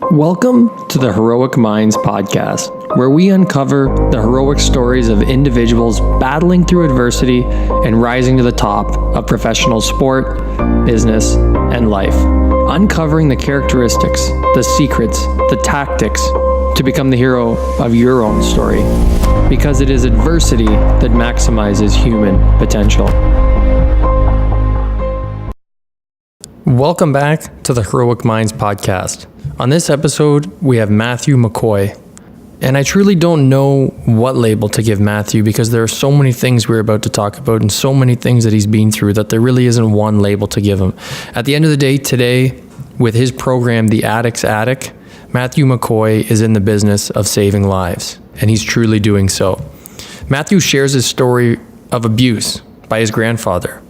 Welcome to the Heroic Minds podcast, where we uncover the heroic stories of individuals battling through adversity and rising to the top of professional sport, business, and life. Uncovering the characteristics, the secrets, the tactics to become the hero of your own story, because it is adversity that maximizes human potential. Welcome back to the Heroic Minds podcast. On this episode, we have Matthew McCoy. And I truly don't know what label to give Matthew because there are so many things we're about to talk about and so many things that he's been through that there really isn't one label to give him. At the end of the day, today, with his program, the Addicts Attic, Matthew McCoy is in the business of saving lives, and he's truly doing so. Matthew shares his story of abuse by his grandfather,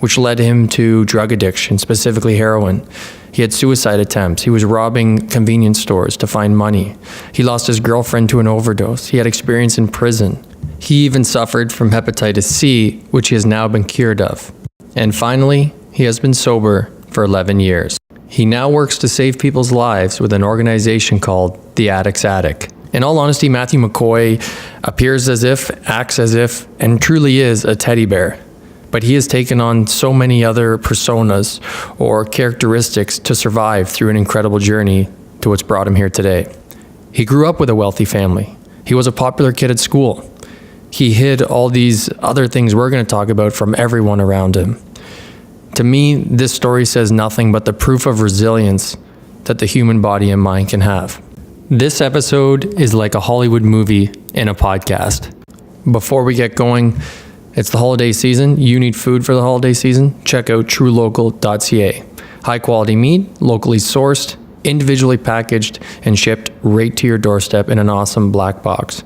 which led him to drug addiction, specifically heroin. He had suicide attempts. He was robbing convenience stores to find money. He lost his girlfriend to an overdose. He had experience in prison. He even suffered from hepatitis C, which he has now been cured of. And finally, he has been sober for 11 years. He now works to save people's lives with an organization called the Addicts Attic. In all honesty, Matthew McCoy appears as if, acts as if, and truly is a teddy bear. But he has taken on so many other personas or characteristics to survive through an incredible journey to what's brought him here today. He grew up with a wealthy family. He was a popular kid at school. He hid all these other things we're going to talk about from everyone around him. To me, this story says nothing but the proof of resilience that the human body and mind can have. This episode is like a Hollywood movie in a podcast. Before we get going, it's the holiday season. You need food for the holiday season? Check out truelocal.ca. High quality meat, locally sourced, individually packaged, and shipped right to your doorstep in an awesome black box.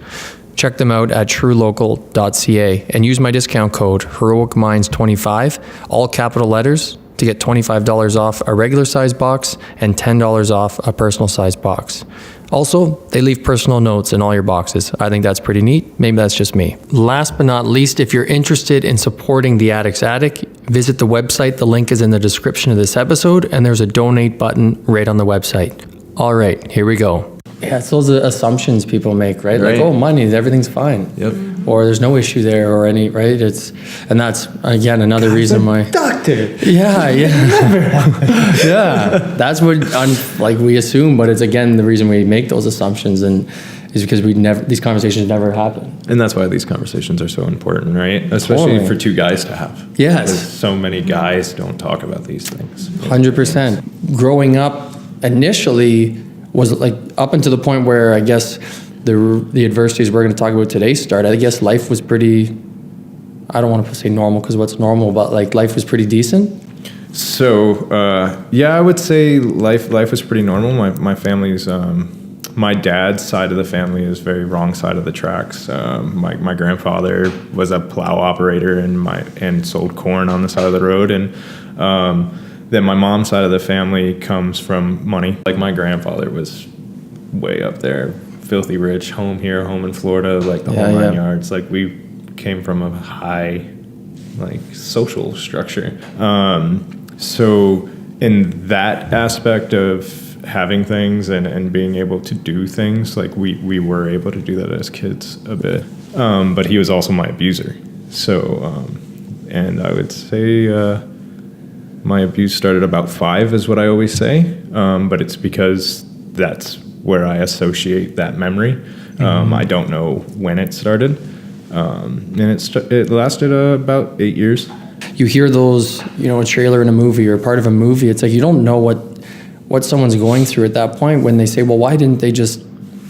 Check them out at truelocal.ca and use my discount code HeroicMinds25, all capital letters, to get $25 off a regular size box and $10 off a personal size box. Also, they leave personal notes in all your boxes. I think that's pretty neat. Maybe that's just me. Last but not least, if you're interested in supporting the Addicts Attic, visit the website. The link is in the description of this episode, and there's a donate button right on the website. All right, here we go. Yeah, it's those assumptions people make, right? Like, oh, money, everything's fine. Yep. Or there's no issue there or any, right? And that's, again, another reason why. Doctor. Yeah. Yeah. That's what, we assume, but it's, again, the reason we make those assumptions and is because these conversations never happen. And that's why these conversations are so important, right? Especially for two guys to have. Yes. Because so many guys don't talk about these things. 100%. Growing up initially was like up until the point where I guess the adversities we're going to talk about today started. I guess life was pretty, I don't want to say normal because what's normal, but like life was pretty decent. So, I would say life was pretty normal. My family's, my dad's side of the family is very wrong side of the tracks. My grandfather was a plow operator and sold corn on the side of the road. And, then my mom's side of the family comes from money. Like my grandfather was way up there, filthy rich, home here, home in Florida, like the whole nine yards. Like we came from a high, like social structure. So in that aspect of having things and being able to do things, like we were able to do that as kids a bit. But he was also my abuser. So, and I would say, my abuse started about 5 is what I always say, but it's because that's where I associate that memory. I don't know when it started, and it lasted about 8 years. You hear those, a trailer in a movie or part of a movie, it's like you don't know what someone's going through at that point when they say, well, why didn't they just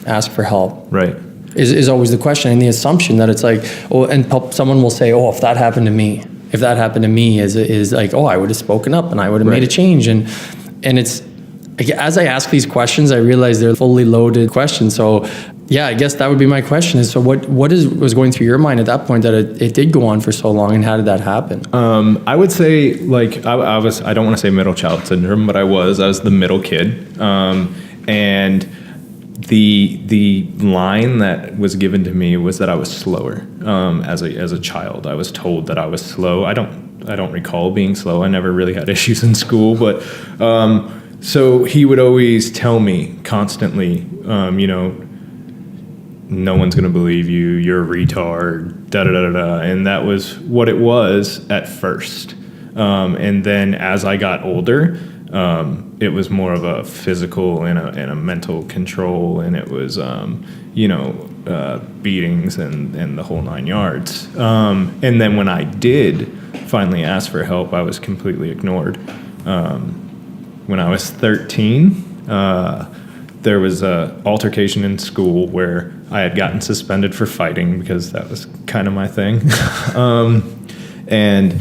ask for help? Right. Is always the question, and the assumption that it's like, oh, and someone will say, oh, if that happened to me. If that happened to me is like, oh, I would have spoken up and I would have made a change. And it's, as I ask these questions, I realize they're fully loaded questions. So yeah, I guess that would be my question is, so what was going through your mind at that point that it did go on for so long, and how did that happen? I would say like, I don't want to say middle child syndrome, but I was the middle kid. And the line that was given to me was that I was slower. As a child, I was told that I was slow. I don't recall being slow. I never really had issues in school, but So he would always tell me constantly, no one's going to believe you, you're a retard, da-da-da-da-da. And that was what it was at first. And then as I got older, it was more of a physical and a mental control, and it was, beatings and the whole 9 yards. And then when I did finally ask for help, I was completely ignored. When I was 13, there was a altercation in school where I had gotten suspended for fighting because that was kind of my thing. And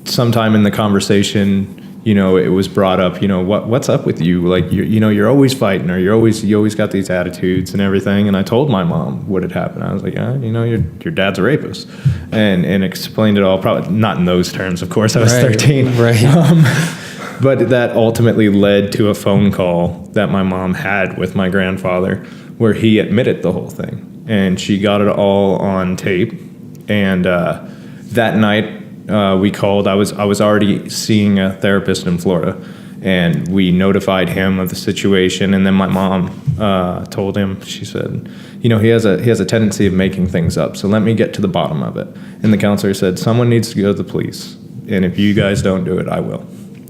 sometime in the conversation, it was brought up, what's up with you? Like, you're always fighting, or you always got these attitudes and everything. And I told my mom what had happened. I was like, your dad's a rapist, and explained it all. Probably not in those terms, of course. I was 13. Right. But that ultimately led to a phone call that my mom had with my grandfather where he admitted the whole thing. And she got it all on tape. And that night we called. I was already seeing a therapist in Florida. And we notified him of the situation. And then my mom told him, she said, he has a tendency of making things up. So let me get to the bottom of it. And the counselor said, someone needs to go to the police. And if you guys don't do it, I will.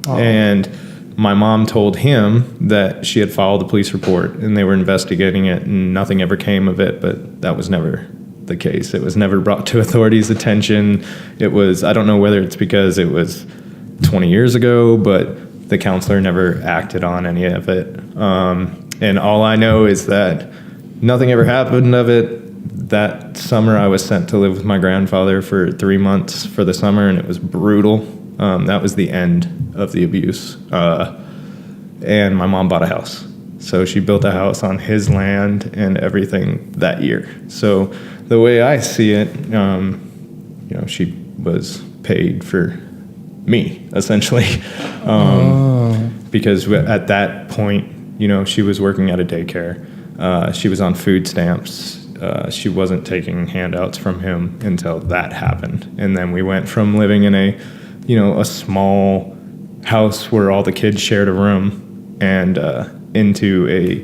Oh. And my mom told him that she had filed a police report and they were investigating it, and nothing ever came of it, but that was never the case. It was never brought to authorities' attention. It was, I don't know whether it's because it was 20 years ago, but the counselor never acted on any of it. And all I know is that nothing ever happened of it. That summer I was sent to live with my grandfather for 3 months for the summer, and it was brutal. That was the end of the abuse. And my mom bought a house. So she built a house on his land and everything that year. So the way I see it, she was paid for me, essentially. Because at that point, she was working at a daycare. She was on food stamps. She wasn't taking handouts from him until that happened. And then we went from living in a small house where all the kids shared a room and into a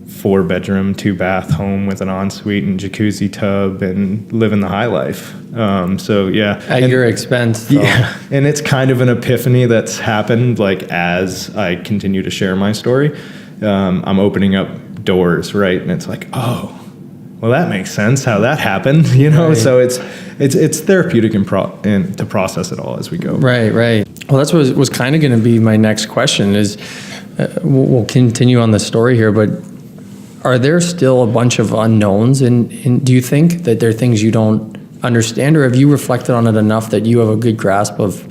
4-bedroom, 2-bath home with an ensuite and jacuzzi tub and living the high life. At your expense, though. Yeah. And it's kind of an epiphany that's happened as I continue to share my story. I'm opening up doors, right? And it's like, oh, well, that makes sense how that happened, Right. So it's therapeutic and to process it all as we go. Right. Well, that's what was kind of going to be my next question is, we'll continue on the story here, but are there still a bunch of unknowns? And do you think that there are things you don't understand, or have you reflected on it enough that you have a good grasp of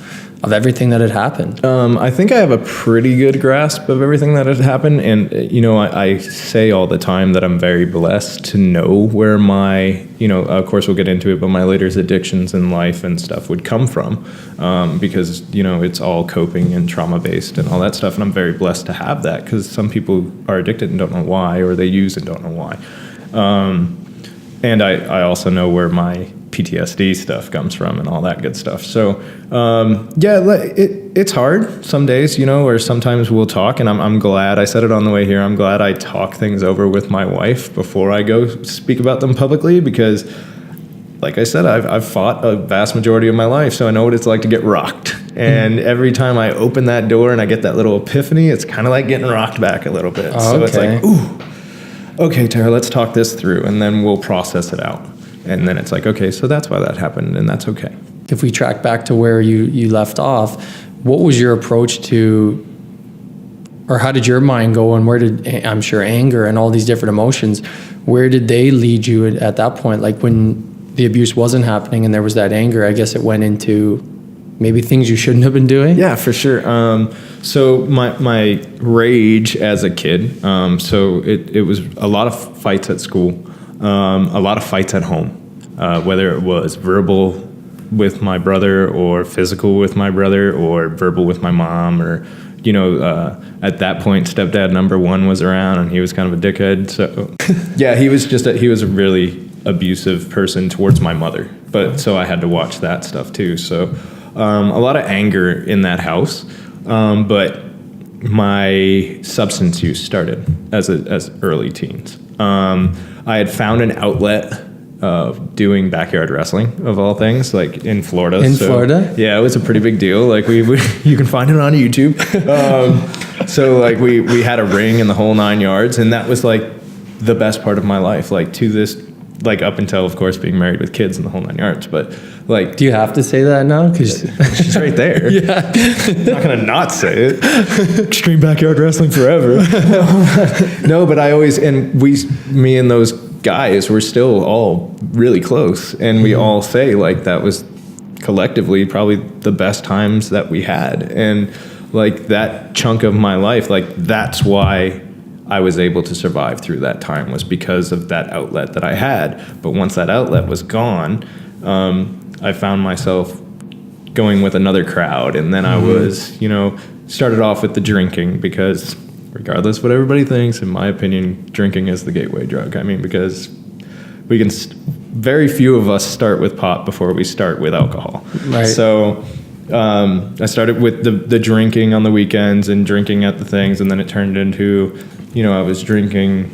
everything that had happened? I think I have a pretty good grasp of everything that had happened. And, I say all the time that I'm very blessed to know where my, of course we'll get into it, but my latest addictions in life and stuff would come from, because, it's all coping and trauma-based and all that stuff. And I'm very blessed to have that, because some people are addicted and don't know why, or they use and don't know why. And I also know where my PTSD stuff comes from and all that good stuff. So, it's hard some days, or sometimes we'll talk, and I'm glad, I said it on the way here, I'm glad I talk things over with my wife before I go speak about them publicly, because like I said, I've fought a vast majority of my life, so I know what it's like to get rocked. And every time I open that door and I get that little epiphany, it's kind of like getting rocked back a little bit. So it's like, ooh, okay, Tara, let's talk this through, and then we'll process it out. And then it's like, okay, so that's why that happened, and that's okay. If we track back to where you left off, what was your approach to, or how did your mind go, and where did, I'm sure, anger and all these different emotions, where did they lead you at that point? Like when the abuse wasn't happening and there was that anger, I guess it went into maybe things you shouldn't have been doing? Yeah, for sure. So my rage as a kid, so it was a lot of fights at school, a lot of fights at home, whether it was verbal with my brother or physical with my brother or verbal with my mom, or, at that point, stepdad number 1 was around and he was kind of a dickhead. So yeah, he was a really abusive person towards my mother. But so I had to watch that stuff too. So a lot of anger in that house. But my substance use started as early teens. I had found an outlet of doing backyard wrestling, of all things, like in Florida. Florida? Yeah, it was a pretty big deal. Like we you can find it on YouTube. So like we had a ring and the whole 9 yards, and that was like the best part of my life. Like to this, like up until of course being married with kids and the whole 9 yards. But like, Do you have to say that now? Because she's right there. Yeah. I'm not gonna not say it. Extreme backyard wrestling forever. No, but I always, and me and those guys were still all really close, and we all say like that was collectively probably the best times that we had. And like that chunk of my life, like that's why I was able to survive through that time, was because of that outlet that I had. But once that outlet was gone, I found myself going with another crowd, and then I was, started off with the drinking, because regardless of what everybody thinks, in my opinion, drinking is the gateway drug. I mean, because we can, very few of us start with pot before we start with alcohol. Right. So I started with the drinking on the weekends and drinking at the things, and then it turned into, I was drinking,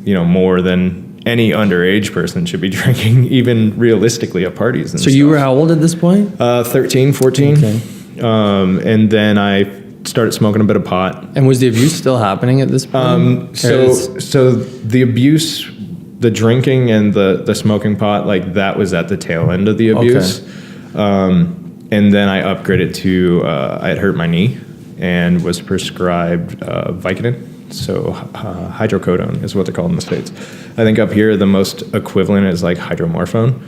more than any underage person should be drinking, even realistically at parties and So you were how old at this point? 13, 14. Okay. And then I started smoking a bit of pot. And was the abuse still happening at this point? So the abuse, the drinking and the smoking pot, like that was at the tail end of the abuse. Okay. And then I upgraded to, I had hurt my knee and was prescribed Vicodin. So hydrocodone is what they're called in the States. I think up here the most equivalent is like hydromorphone.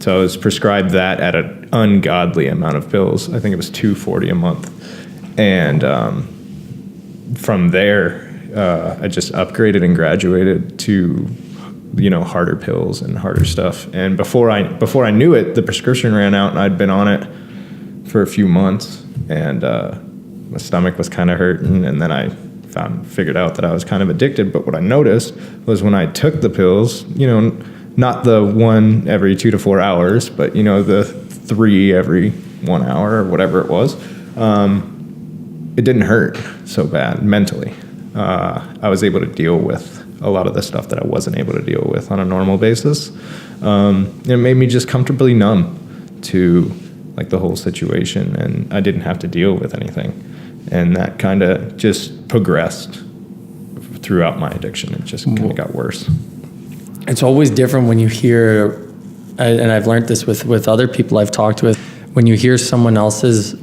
So I was prescribed that at an ungodly amount of pills. I think it was $240 a month. And from there, I just upgraded and graduated to, harder pills and harder stuff. And before I knew it, the prescription ran out, and I'd been on it for a few months, and my stomach was kind of hurting. And then I figured out that I was kind of addicted. But what I noticed was when I took the pills, not the one every 2 to 4 hours, but the 3 every 1 hour or whatever it was, it didn't hurt so bad mentally. I was able to deal with a lot of the stuff that I wasn't able to deal with on a normal basis. It made me just comfortably numb to like the whole situation, and I didn't have to deal with anything. And that kind of just progressed throughout my addiction. It just kind of got worse. It's always different when you hear, and I've learned this with other people I've talked with, when you hear someone else's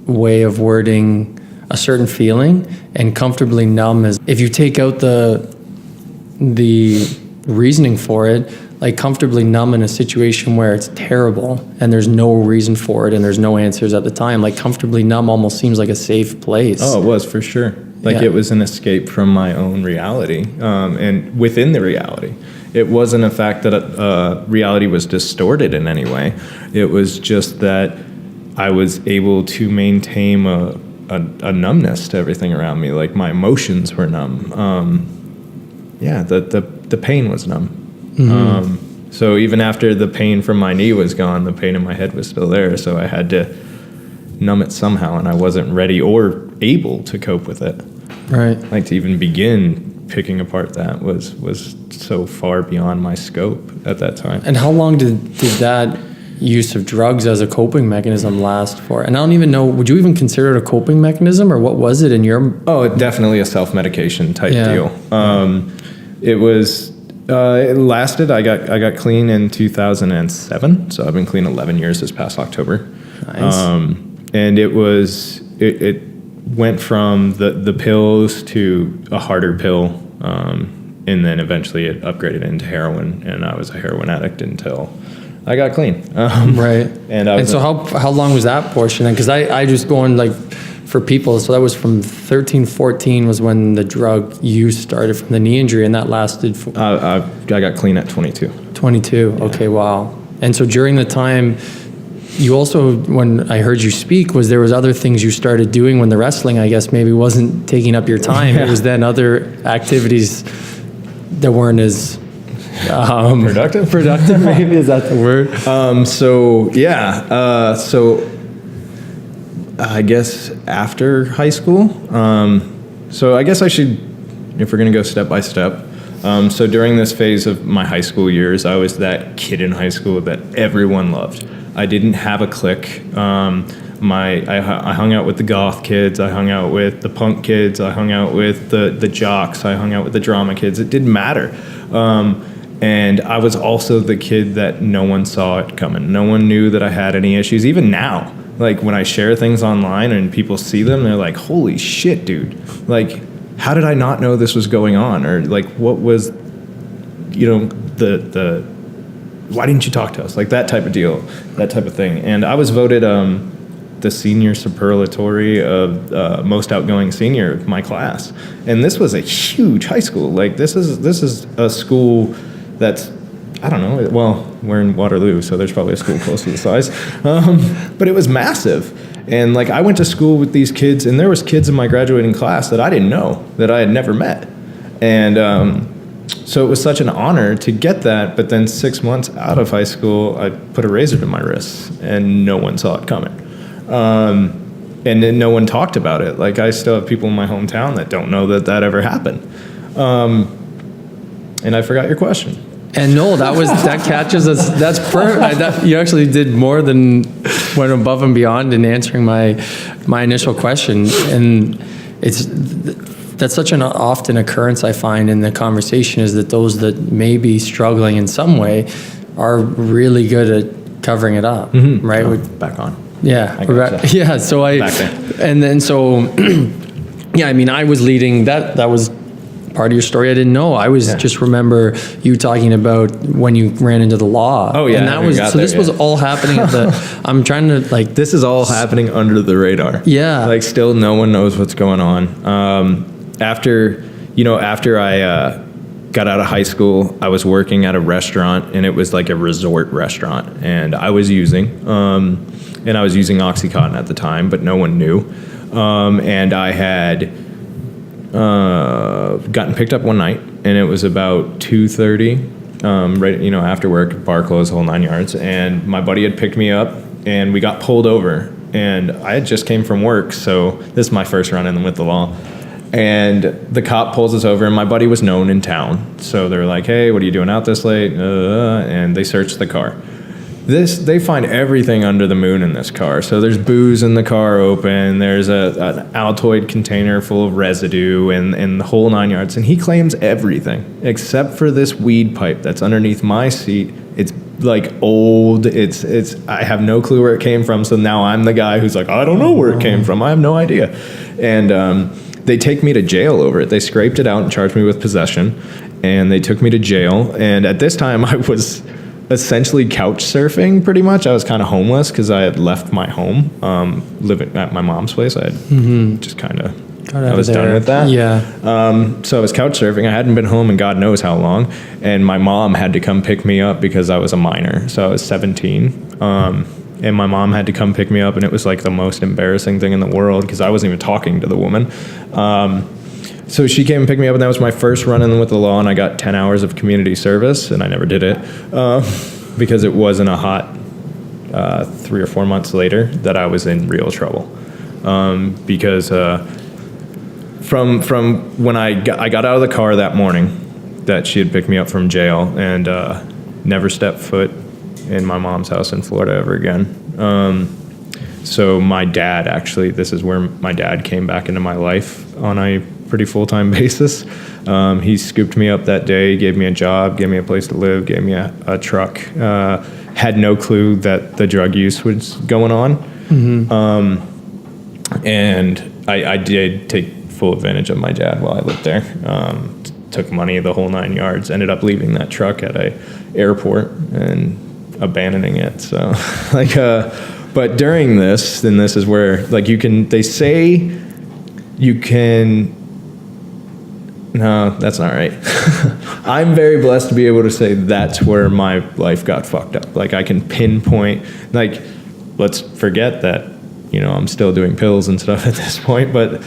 way of wording a certain feeling, and comfortably numb is, if you take out the reasoning for it, like comfortably numb in a situation where it's terrible and there's no reason for it and there's no answers at the time, like comfortably numb almost seems like a safe place. Oh, it was for sure. Like it was an escape from my own reality, and within the reality. It wasn't a fact that reality was distorted in any way. It was just that I was able to maintain a numbness to everything around me. Like my emotions were numb. The pain was numb. Mm-hmm. So even after the pain from my knee was gone, the pain in my head was still there. So I had to numb it somehow, and I wasn't ready or able to cope with it. Right. Like to even begin picking apart that was so far beyond my scope at that time. And how long did that use of drugs as a coping mechanism last for? And I don't even know, would you even consider it a coping mechanism, or what was it in your... Oh, definitely a self-medication type deal. It was, it lasted, I got clean in 2007, so I've been clean 11 years this past October. Nice. And it went from the pills to a harder pill, and then eventually it upgraded into heroin, and I was a heroin addict until I got clean. Right. And so how long was that portion then? Because I just going like for people, so that was from 13, 14 was when the drug use started from the knee injury, and that lasted for... I got clean at 22. 22, yeah. Okay, wow. And so during the time, you also, when I heard you speak, was there was other things you started doing when the wrestling, I guess, maybe wasn't taking up your time. Yeah. It was then other activities that weren't as... Productive, maybe, is that the word? So I guess after high school. So I guess I should, if we're going to go step by step. So during this phase of my high school years, I was that kid in high school that everyone loved. I didn't have a clique. I hung out with the goth kids. I hung out with the punk kids. I hung out with the jocks. I hung out with the drama kids. It didn't matter. And I was also the kid that no one saw it coming. No one knew that I had any issues. Even now, like when I share things online and people see them, they're like, holy shit, dude. Like, how did I not know this was going on? Or like, what was, the why didn't you talk to us? Like that type of deal, that type of thing. And I was voted the senior superlatory of most outgoing senior of my class. And this was a huge high school. Like this is a school that's, I don't know, well, we're in Waterloo, so there's probably a school close to the size. But it was massive. And like I went to school with these kids, and there was kids in my graduating class that I didn't know, that I had never met. And so it was such an honor to get that. But then 6 months out of high school, I put a razor to my wrist, and no one saw it coming. And then no one talked about it. Like I still have people in my hometown that don't know that ever happened. And I forgot your question. And no, that catches us. That's perfect. You actually did more than went above and beyond in answering my initial question. And that's such an often occurrence I find in the conversation, is that those that may be struggling in some way are really good at covering it up, right? Oh, back on. Yeah. Gotcha. So back there. And then so, yeah, I mean, I was leading that was part of your story I didn't know. I was just remember you talking about when you ran into the law. Oh yeah. And that was, so this was all happening at I'm trying to like. This is all happening under the radar. Yeah. Like still no one knows what's going on. After I got out of high school, I was working at a restaurant, and it was like a resort restaurant, and I was using Oxycontin at the time, but no one knew. And I had gotten picked up one night, and it was about 2:30, right, after work, bar closed, whole 9 yards, and my buddy had picked me up, and we got pulled over, and I had just came from work, so this is my first run-in with the law. And the cop pulls us over, and my buddy was known in town, so they're like, hey, what are you doing out this late? And they searched the car. They find everything under the moon in this car. So there's booze in the car open. There's an Altoid container full of residue and the whole 9 yards. And he claims everything except for this weed pipe that's underneath my seat. It's like old. I have no clue where it came from. So now I'm the guy who's like, I don't know where it came from. I have no idea. And they take me to jail over it. They scraped it out and charged me with possession. And they took me to jail. And at this time I was essentially couch surfing pretty much. I was kind of homeless because I had left my home, living at my mom's place. I had just kind of, I was done with that. Yeah. So I was couch surfing. I hadn't been home in God knows how long. And my mom had to come pick me up because I was a minor. So I was 17. And my mom had to come pick me up, and it was like the most embarrassing thing in the world because I wasn't even talking to the woman. So she came and picked me up, and that was my first run-in with the law, and I got 10 hours of community service, and I never did it because it wasn't a hot 3 or 4 months later that I was in real trouble. Because from when I got out of the car that morning that she had picked me up from jail, and never stepped foot in my mom's house in Florida ever again. So my dad, actually, this is where my dad came back into my life on a pretty full-time basis. He scooped me up that day, gave me a job, gave me a place to live, gave me a truck. Had no clue that the drug use was going on. And I did take full advantage of my dad while I lived there. Took money, the whole 9 yards, ended up leaving that truck at a airport and abandoning it. So but during this, then this is where they say you can, no, that's not right. I'm very blessed to be able to say that's where my life got fucked up. Like I can pinpoint, let's forget that, I'm still doing pills and stuff at this point, but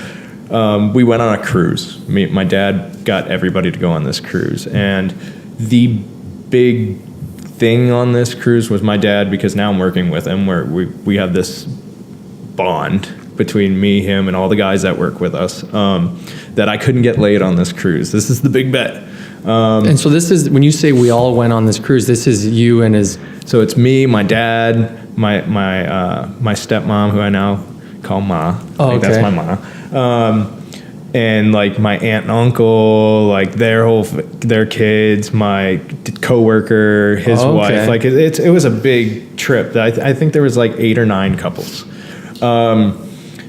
we went on a cruise. My dad got everybody to go on this cruise, and the big thing on this cruise was my dad, because now I'm working with him where we have this bond between me, him, and all the guys that work with us, that I couldn't get laid on this cruise. This is the big bet. And so this is, when you say we all went on this cruise, this is you and his... So it's me, my dad, my stepmom, who I now call Ma. Oh, okay. That's my Ma. And like my aunt and uncle, like their kids, my coworker, his wife. Like it was a big trip. I think there was like 8 or 9 couples.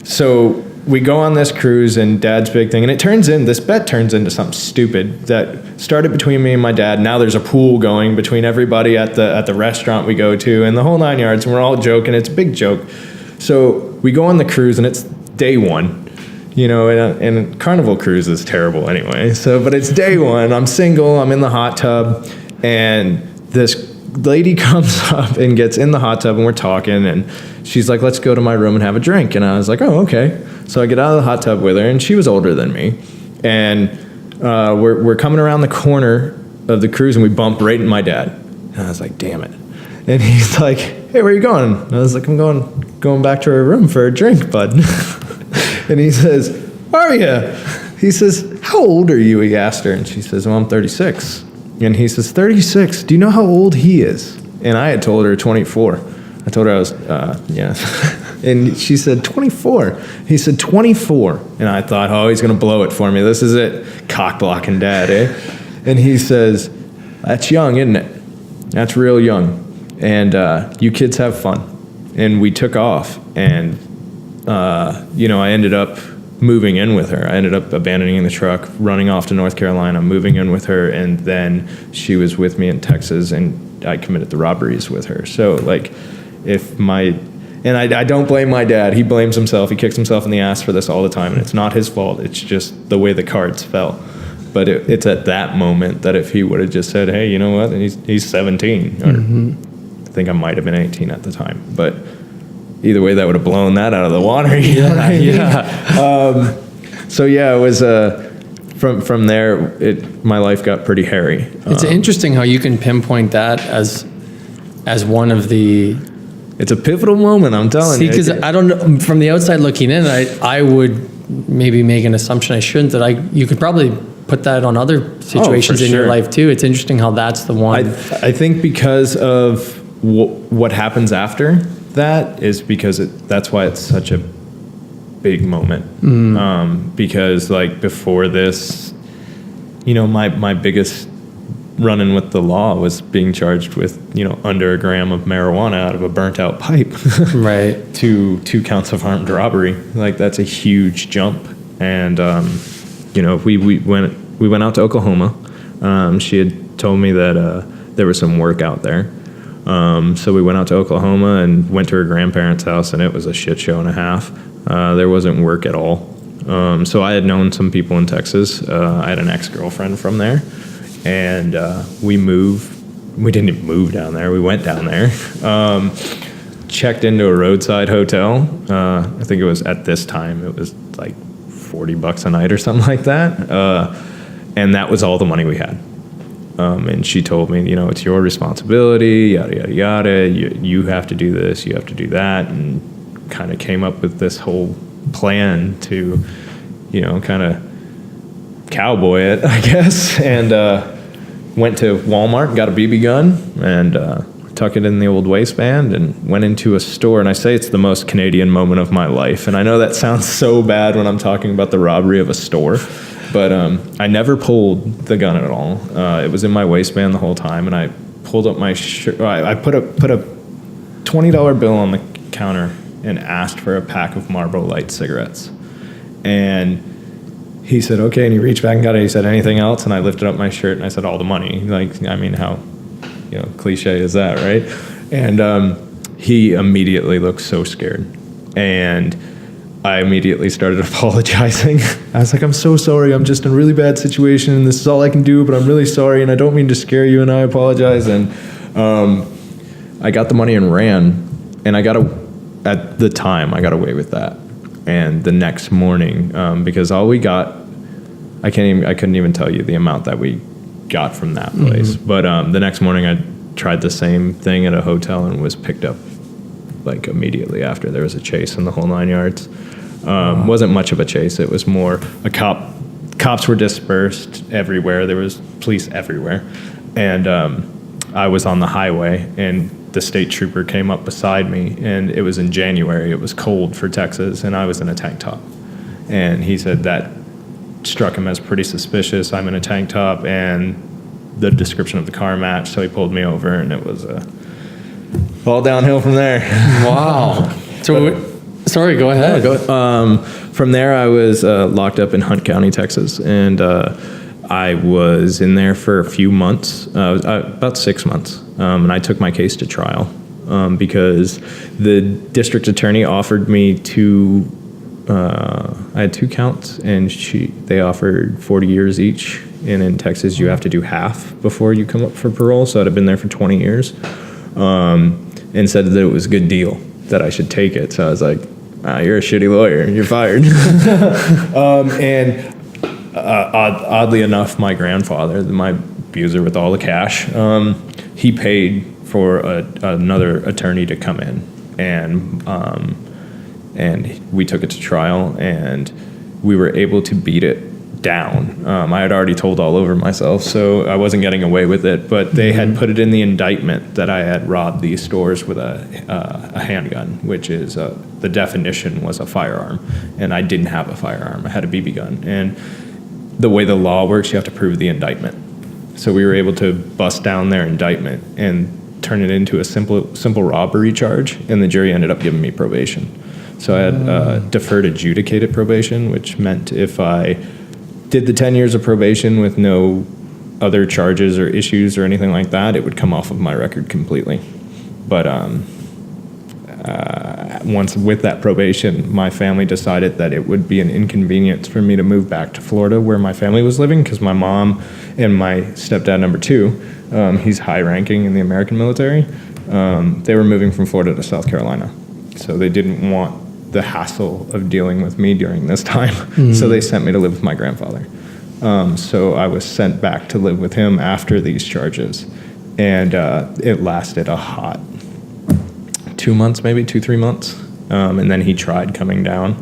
So we go on this cruise, and Dad's big thing, and this bet turns into something stupid that started between me and my dad. Now there's a pool going between everybody at the restaurant we go to, and the whole 9 yards, and we're all joking. It's a big joke. So we go on the cruise, and it's day 1. You know, and Carnival Cruise is terrible anyway. But it's day 1. I'm single. I'm in the hot tub, and this lady comes up and gets in the hot tub, and we're talking, and she's like, "Let's go to my room and have a drink." And I was like, "Oh, okay." So I get out of the hot tub with her, and she was older than me, and we're coming around the corner of the cruise, and we bump right into my dad. And I was like, "Damn it!" And he's like, "Hey, where are you going?" And I was like, "I'm going back to her room for a drink, bud." And he says, "Where are you?" He says, "How old are you?" He asked her, and she says, "Well, I'm 36. And he says, 36? Do you know how old he is? And I had told her 24. I told her I was, yeah. And she said, 24. He said, 24. And I thought, oh, he's going to blow it for me. This is it. Cock blocking Dad, eh? And he says, "That's young, isn't it? That's real young. And you kids have fun." And we took off. And, I ended up moving in with her. I ended up abandoning the truck, running off to North Carolina, moving in with her, and then she was with me in Texas, and I committed the robberies with her. So, like, I don't blame my dad. He blames himself. He kicks himself in the ass for this all the time, and it's not his fault. It's just the way the cards fell. But it's at that moment that if he would have just said, "Hey, you know what? He's 17," or I think I might have been 18 at the time, but either way, that would have blown that out of the water. You know what I mean? Yeah. So yeah, it was from there. My life got pretty hairy. It's interesting how you can pinpoint that as one of the. It's a pivotal moment. I'm telling you. See, because I don't know, from the outside looking in, I would maybe make an assumption I shouldn't, that you could probably put that on other situations in your life too. It's interesting how that's the one. I think because of what happens after. That is because that's why it's such a big moment. Because like before this, my biggest run-in with the law was being charged with, under a gram of marijuana out of a burnt out pipe. Right. to 2 counts of armed robbery. Like that's a huge jump. And, we went out to Oklahoma. She had told me that there was some work out there. So we went out to Oklahoma and went to her grandparents' house, and it was a shit show and a half. There wasn't work at all. So I had known some people in Texas. I had an ex-girlfriend from there, and we moved. We didn't even move down there. We went down there, checked into a roadside hotel. I think it was, at this time, it was like $40 a night or something like that. And that was all the money we had. And she told me, it's your responsibility, yada, yada, yada. You have to do this, you have to do that. And kind of came up with this whole plan to, kind of cowboy it, I guess. And went to Walmart and got a BB gun and tuck it in the old waistband and went into a store. And I say it's the most Canadian moment of my life. And I know that sounds so bad when I'm talking about the robbery of a store. But I never pulled the gun at all. It was in my waistband the whole time, and I pulled up my shirt. I put a $20 bill on the counter and asked for a pack of Marlboro Light cigarettes. And he said, "Okay," and he reached back and got it. He said, "Anything else?" And I lifted up my shirt and I said, "All the money." Like, I mean, how cliche is that, right? And he immediately looked so scared, and I immediately started apologizing. I was like, "I'm so sorry. I'm just in a really bad situation, and this is all I can do, but I'm really sorry, and I don't mean to scare you, and I apologize." And I got the money and ran, and at the time, I got away with that. And the next morning, because all we got, I couldn't even tell you the amount that we got from that place. Mm-hmm. But the next morning, I tried the same thing at a hotel and was picked up like immediately after. There was a chase in the whole 9 yards. Wasn't much of a chase. It was more cops were dispersed everywhere. There was police everywhere. And I was on the highway, and the state trooper came up beside me, and it was in January. It was cold for Texas, and I was in a tank top. And he said that struck him as pretty suspicious. I'm in a tank top, and the description of the car matched, so he pulled me over, and it was all downhill from there. Wow. Sorry, go ahead. From there, I was locked up in Hunt County, Texas, and I was in there for a few months, about 6 months, and I took my case to trial because the district attorney offered me I had 2 counts, and they offered 40 years each, and in Texas, you have to do half before you come up for parole, so I'd have been there for 20 years, and said that it was a good deal, that I should take it. So I was like, you're a shitty lawyer, you're fired. Oddly enough, my grandfather, my abuser with all the cash, he paid for another attorney to come in, and we took it to trial, and we were able to beat it down. I had already told all over myself, so I wasn't getting away with it, but they had put it in the indictment that I had robbed these stores with a handgun, which is the definition was a firearm, and I didn't have a firearm. I had a BB gun, and the way the law works, you have to prove the indictment. So we were able to bust down their indictment and turn it into a simple robbery charge, and the jury ended up giving me probation. So I had deferred adjudicated probation, which meant if I did the 10 years of probation with no other charges or issues or anything like that, it would come off of my record completely. But once with that probation, my family decided that it would be an inconvenience for me to move back to Florida where my family was living, because my mom and my stepdad number 2, he's high ranking in the American military, they were moving from Florida to South Carolina. So they didn't want the hassle of dealing with me during this time. So they sent me to live with my grandfather. So I was sent back to live with him after these charges. And it lasted a hot 2 months, maybe 2-3 months. And then he tried coming down,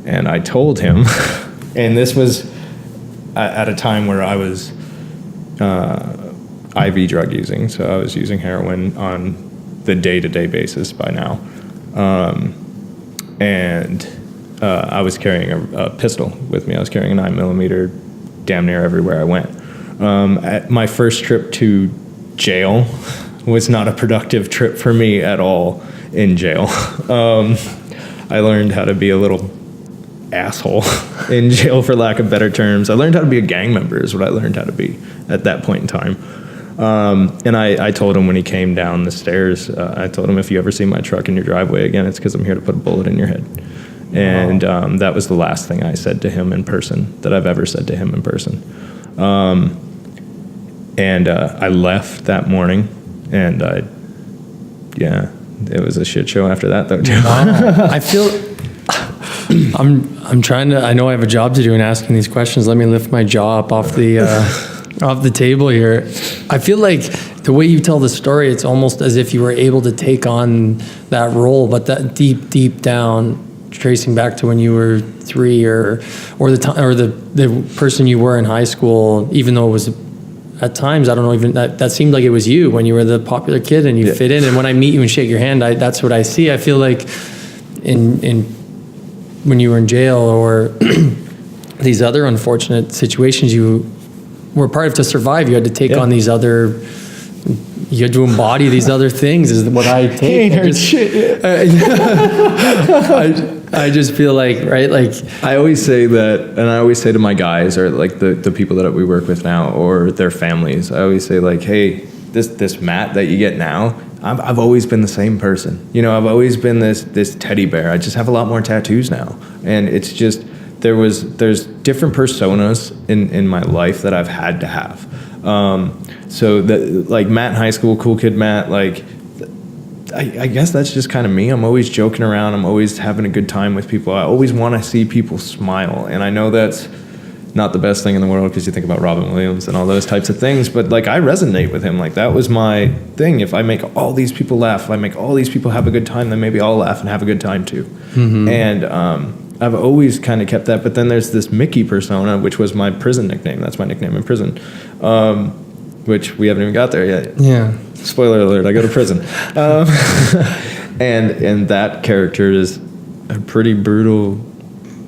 and I told him, and this was at a time where I was IV drug using. So I was using heroin on the day-to-day basis by now. I was carrying a pistol with me. I was carrying a 9mm damn near everywhere I went. My first trip to jail was not a productive trip for me at all in jail. I learned how to be a little asshole in jail, for lack of better terms. I learned how to be a gang member is what I learned how to be at that point in time. And I told him when he came down the stairs, I told him, if you ever see my truck in your driveway again, it's because I'm here to put a bullet in your head. And that was the last thing I said to him in person, that I've ever said to him in person. I left that morning, and it was a shit show after that, though, too. Wow. I feel... I'm trying to... I know I have a job to do in asking these questions. Let me lift my jaw up off the table here. I feel like the way you tell the story, it's almost as if you were able to take on that role, but that deep down, tracing back to when you were 3 or the person you were in high school, even though it was at times, I don't know, even that seemed like it was you when you were the popular kid and you fit in. And when I meet you and shake your hand, that's what I see. I feel like in when you were in jail or these other unfortunate situations you were part of to survive, you had to take on these other, you had to embody these other things is what I take. I just feel like, right? Like I always say that, and I always say to my guys or like the people that we work with now or their families, I always say like, hey, this Matt that you get now, I've always been the same person. You know, I've always been this teddy bear. I just have a lot more tattoos now. And it's just, there's different personas in my life that I've had to have. So that, like Matt in high school, cool kid Matt, like, I guess that's just kind of me. I'm always joking around. I'm always having a good time with people. I always want to see people smile. And I know that's not the best thing in the world because you think about Robin Williams and all those types of things. But like I resonate with him. Like that was my thing. If I make all these people laugh, if I make all these people have a good time, then maybe I'll laugh and have a good time too. Mm-hmm. And I've always kind of kept that. But then there's this Mickey persona, which was my prison nickname. That's my nickname in prison, which we haven't even got there yet. Yeah. Spoiler alert, I go to prison. And that character is a pretty brutal,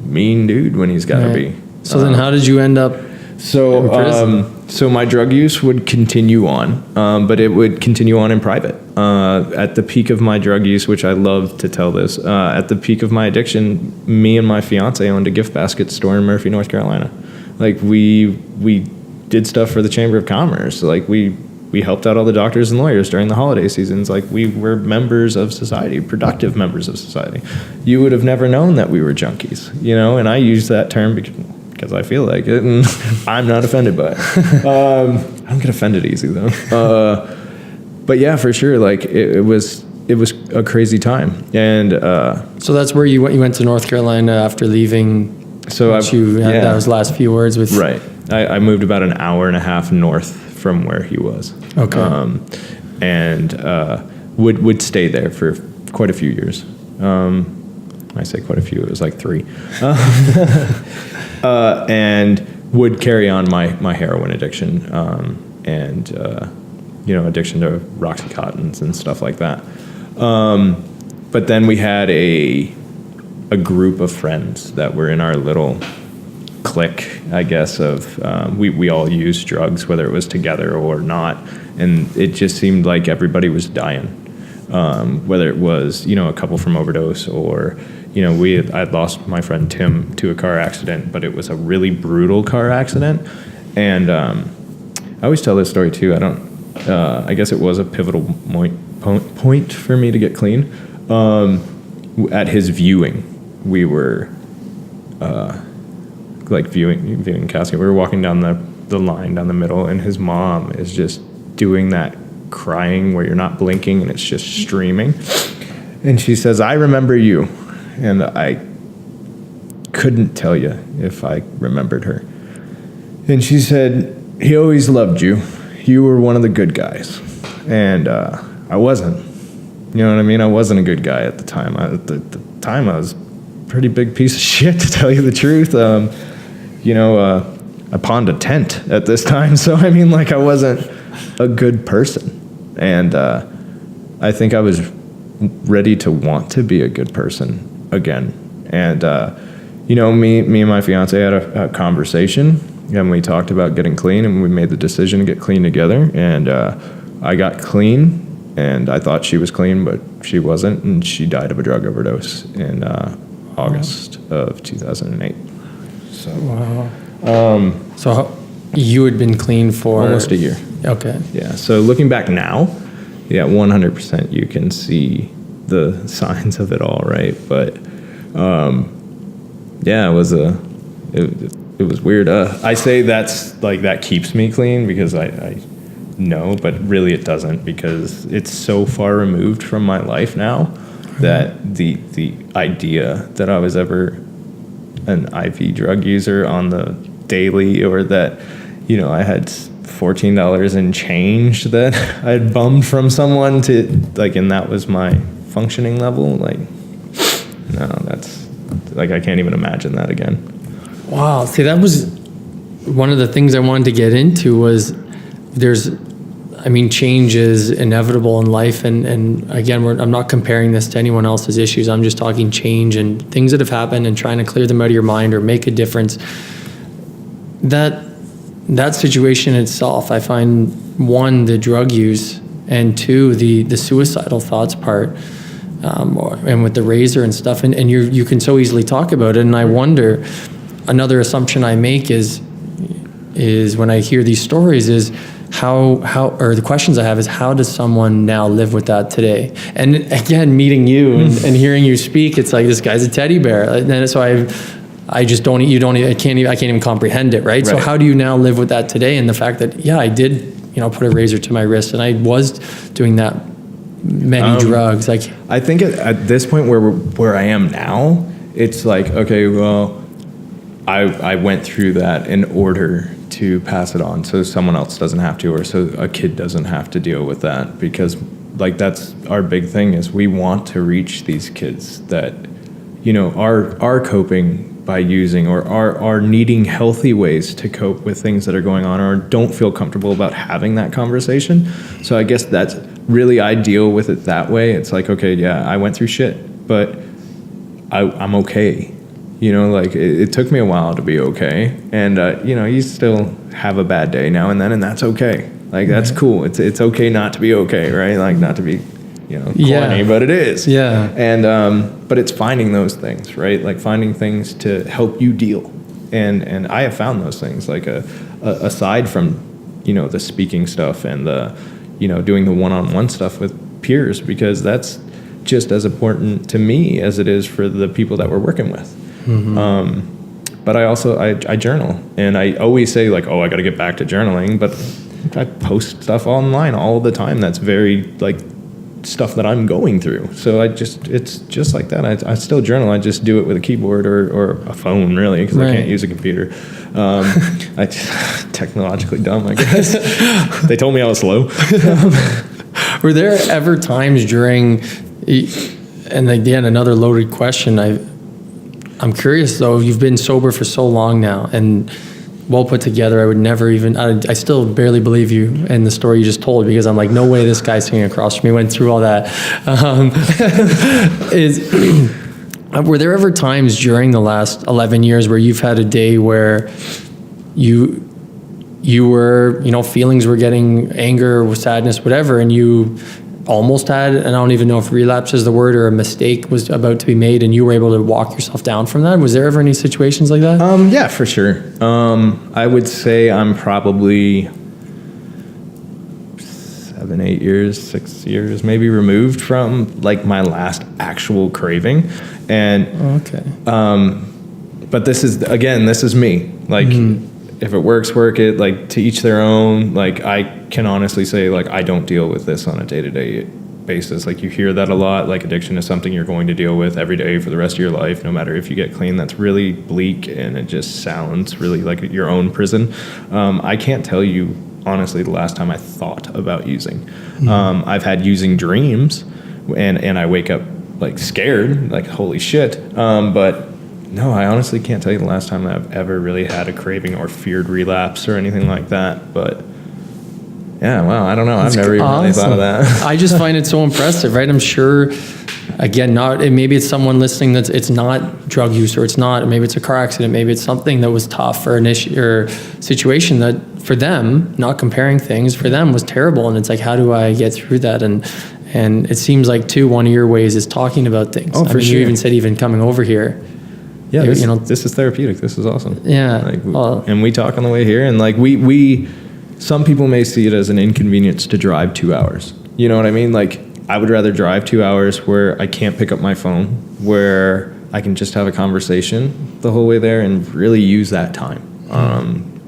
mean dude when he's got to be. So then how did you end up in prison? So my drug use would continue on, but it would continue on in private. At the peak of my drug use, which I love to tell this, at the peak of my addiction, me and my fiance owned a gift basket store in Murphy, North Carolina. Like we did stuff for the Chamber of Commerce. Like we helped out all the doctors and lawyers during the holiday seasons. Like we were members of society, productive members of society. You would have never known that we were junkies, you know. And I use that term because I feel like it, and I'm not offended by it. I don't get offended easy though. But yeah, for sure, like it was a crazy time. And so that's where you went to North Carolina after leaving. So that was last few words with right. I moved about an hour and a half north from where he was. Okay. And would stay there for quite a few years. I say quite a few, it was like 3. And would carry on my heroin addiction and addiction to Roxycontins and stuff like that. But then we had a group of friends that were in our little clique, I guess, of we all used drugs, whether it was together or not, and it just seemed like everybody was dying, whether it was a couple from overdose or I'd lost my friend Tim to a car accident, but it was a really brutal car accident. And I always tell this story too. I guess it was a pivotal point for me to get clean. At his viewing, we were viewing casket. We were walking down the line down the middle, and his mom is just doing that crying where you're not blinking and it's just streaming. And she says, "I remember you." And I couldn't tell you if I remembered her. And she said, "He always loved you. You were one of the good guys." And I wasn't. You know what I mean? I wasn't a good guy at the time. At the time, I was a pretty big piece of shit, to tell you the truth. I pawned a tent at this time. So, I mean, like, I wasn't a good person. And I think I was ready to want to be a good person again. And, me and my fiance had a conversation, and we talked about getting clean, and we made the decision to get clean together. And I got clean, and I thought she was clean, but she wasn't, and she died of a drug overdose in August of 2008. So, wow. So you had been clean for almost a year. Okay. Yeah. So looking back now, 100% you can see the signs of it all, right? But it was weird. I say that keeps me clean because I know, but really it doesn't, because it's so far removed from my life now that the idea that I was ever an IV drug user on the daily, or that I had $14 in change that I had bummed from someone to and that was my functioning level. No, that's I can't even imagine that again. Wow. See, that was one of the things I wanted to get into was change is inevitable in life. And again, I'm not comparing this to anyone else's issues. I'm just talking change and things that have happened and trying to clear them out of your mind or make a difference. That situation itself, I find, one, the drug use, and two, the suicidal thoughts part, and with the razor and stuff. And you can so easily talk about it. And I wonder, another assumption I make is when I hear these stories is, or the questions I have is, how does someone now live with that today? And again, meeting you and hearing you speak, it's like, this guy's a teddy bear. And so I can't even comprehend it, right? So how do you now live with that today? And the fact that, I did, put a razor to my wrist, and I was doing that many drugs. I think at this point where I am now, it's like, okay, well, I went through that in order to pass it on so someone else doesn't have to, or so a kid doesn't have to deal with that, because like that's our big thing, is we want to reach these kids that, you know, are coping by using, or are needing healthy ways to cope with things that are going on, or don't feel comfortable about having that conversation. So I guess that's really, I deal with it that way. It's like, okay, yeah, I went through shit, but I'm okay. You know, like it took me a while to be okay. And, you know, you still have a bad day now and then, and that's okay. Like, that's cool. It's okay not to be okay, right? Like, not to be, you know, corny, but it is. Yeah. And, but it's finding those things, right? Like finding things to help you deal. And I have found those things, like aside from, you know, the speaking stuff and the, you know, doing the one-on-one stuff with peers, because that's just as important to me as it is for the people that we're working with. Mm-hmm. But I journal, and I always say like, oh, I got to get back to journaling, but I post stuff online all the time that's very like stuff that I'm going through. So it's just like that. I still journal. I just do it with a keyboard or a phone, really, because I can't use a computer. I technologically dumb, I guess. They told me I was slow. Were there ever times during, and again, another loaded question, I'm curious though, you've been sober for so long now and well put together, I would never even, I still barely believe you and the story you just told, because I'm like, no way this guy's sitting across from me went through all that. Were there ever times during the last 11 years where you've had a day where you were, you know, feelings were getting anger, sadness, whatever, and you almost had, and I don't even know if relapse is the word, or a mistake was about to be made, and you were able to walk yourself down from that? Was there ever any situations like that? Yeah, for sure. I would say I'm probably 7, 8 years, 6 years maybe removed from like my last actual craving. And but this is me. Like, if it works, work it. Like, to each their own. Like, I can honestly say, like, I don't deal with this on a day-to-day basis. Like, you hear that a lot. Like, addiction is something you're going to deal with every day for the rest of your life, no matter if you get clean. That's really bleak, and it just sounds really like your own prison. I can't tell you, honestly, the last time I thought about using. I've had using dreams, and I wake up, like, scared, like, holy shit. But no, I honestly can't tell you the last time I've ever really had a craving or feared relapse or anything like that. But yeah, well, I don't know. I've never even really thought of that. I just find it so impressive, right? I'm sure, again, maybe it's someone listening it's not drug use, or maybe it's a car accident, maybe it's something that was tough, or an issue or situation that for them, not comparing things, for them was terrible. And it's like, how do I get through that? And it seems like too, one of your ways is talking about things. Oh, for sure. You even said coming over here. Yeah, this is therapeutic. This is awesome. Yeah. Like, and we talk on the way here, and like we some people may see it as an inconvenience to drive 2 hours. You know what I mean? Like, I would rather drive 2 hours where I can't pick up my phone, where I can just have a conversation the whole way there and really use that time.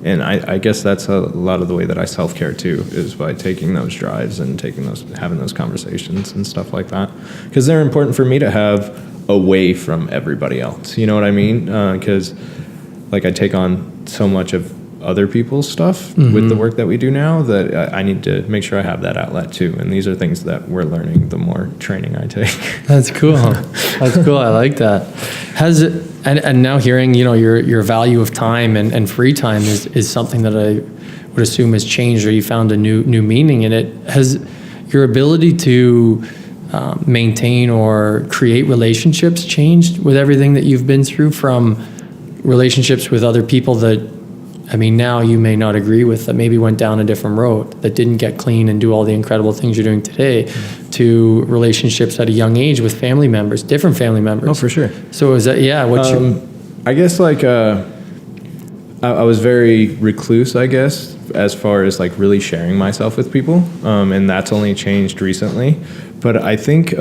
And I guess that's a lot of the way that I self-care too, is by taking those drives and having those conversations and stuff like that, because they're important for me to have away from everybody else. You know what I mean? Because like, I take on so much of other people's stuff with the work that we do now, that I need to make sure I have that outlet too. And these are things that we're learning the more training I take. That's cool. That's cool. I like that. And now hearing, you know, your value of time and free time is something that I would assume has changed, or you found a new meaning in it. Has your ability to maintain or create relationships changed with everything that you've been through, from relationships with other people that, I mean, now you may not agree with, that maybe went down a different road, that didn't get clean and do all the incredible things you're doing today, to relationships at a young age with family members, different family members? Oh, for sure. So is that, I guess like, I was very recluse, I guess, as far as like really sharing myself with people. And that's only changed recently. But I think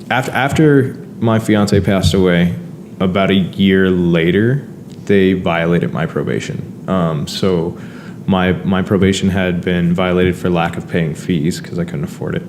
after my fiance passed away, about a year later, they violated my probation. So my probation had been violated for lack of paying fees, because I couldn't afford it.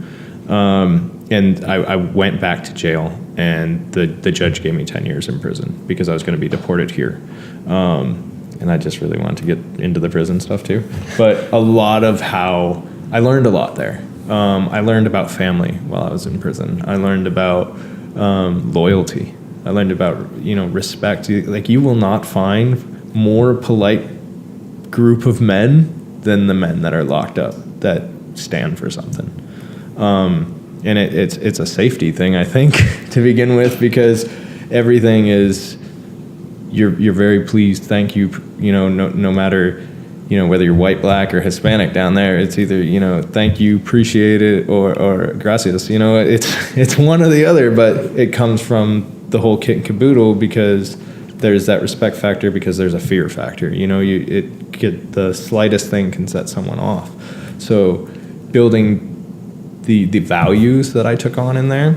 and I went back to jail, and the judge gave me 10 years in prison because I was going to be deported here. And I just really wanted to get into the prison stuff too. But a lot of how I learned a lot there. I learned about family while I was in prison. I learned about loyalty. I learned about, respect. Like, you will not find more polite group of men than the men that are locked up that stand for something. And it's a safety thing, I think, to begin with, because everything is, you're very pleased, thank you, no matter, whether you're white, black, or Hispanic down there, it's either, thank you, appreciate it, or gracias, it's one or the other, but it comes from the whole kit and caboodle, because there's that respect factor, because there's a fear factor, the slightest thing can set someone off. So building the values that I took on in there,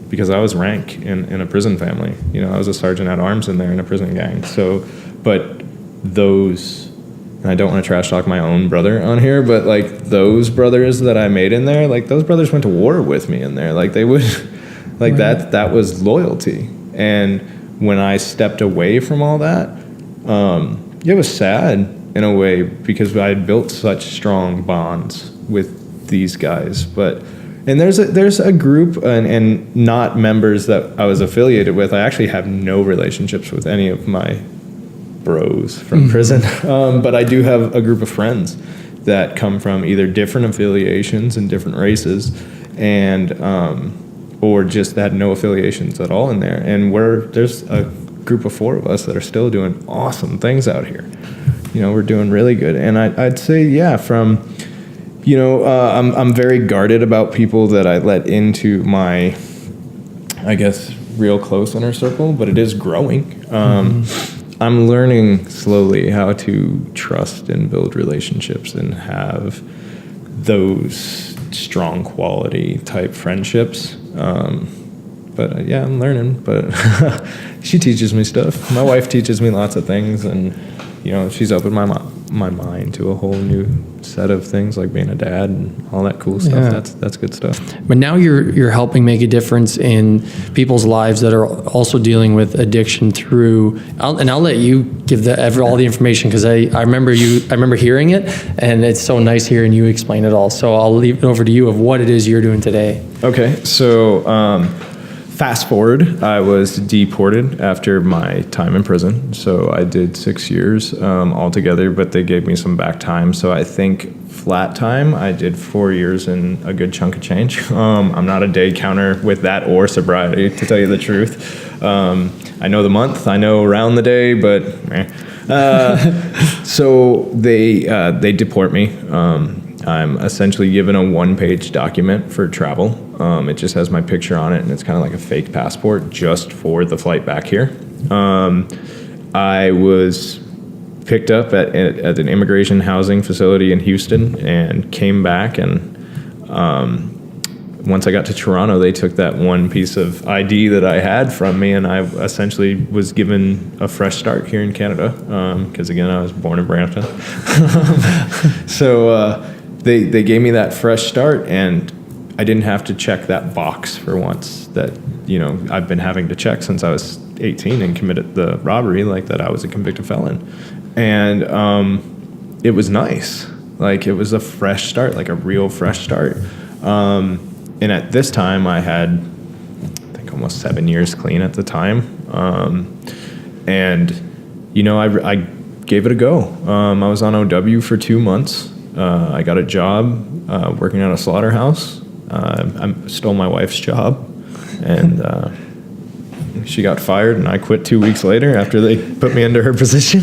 because I was rank in a prison family. I was a sergeant at arms in there in a prison gang. So, but those, and I don't want to trash talk my own brother on here, but like those brothers that I made in there, like those brothers went to war with me in there. Like they would, like that was loyalty. And when I stepped away from all that, it was sad in a way, because I had built such strong bonds with these guys. And there's a group and not members that I was affiliated with. I actually have no relationships with any of my bros from prison. But I do have a group of friends that come from either different affiliations and different races, and or just had no affiliations at all in there. And there's a group of 4 of us that are still doing awesome things out here. We're doing really good. And I'd say, from... I'm very guarded about people that I let into my, I guess, real close inner circle, but it is growing. I'm learning slowly how to trust and build relationships and have those strong quality type friendships. But I'm learning, but she teaches me stuff. My wife teaches me lots of things, and she's opened my mind to a whole new set of things, like being a dad and all that cool stuff. Yeah. That's good stuff. But now you're helping make a difference in people's lives that are also dealing with addiction through. I'll let you give all the information, because I remember hearing it, and it's so nice hearing you explain it all. So I'll leave it over to you of what it is you're doing today. Okay, so fast forward, I was deported after my time in prison. So I did 6 years altogether, but they gave me some back time. So I think flat time, I did 4 years and a good chunk of change. I'm not a day counter with that or sobriety, to tell you the truth. I know the month, I know around the day, but so they deport me. I'm essentially given a 1-page document for travel. It just has my picture on it, and it's kind of like a fake passport just for the flight back here. I was picked up at an immigration housing facility in Houston and came back, and once I got to Toronto, they took that one piece of ID that I had from me, and I essentially was given a fresh start here in Canada, because again, I was born in Brampton. So they gave me that fresh start, and I didn't have to check that box for once that, I've been having to check since I was 18 and committed the robbery, like that I was a convicted felon. And it was nice. Like, it was a fresh start, like a real fresh start. And at this time, I had, I think, almost 7 years clean at the time. And, I gave it a go. I was on OW for 2 months. I got a job working at a slaughterhouse. I stole my wife's job, and she got fired, and I quit 2 weeks later after they put me into her position.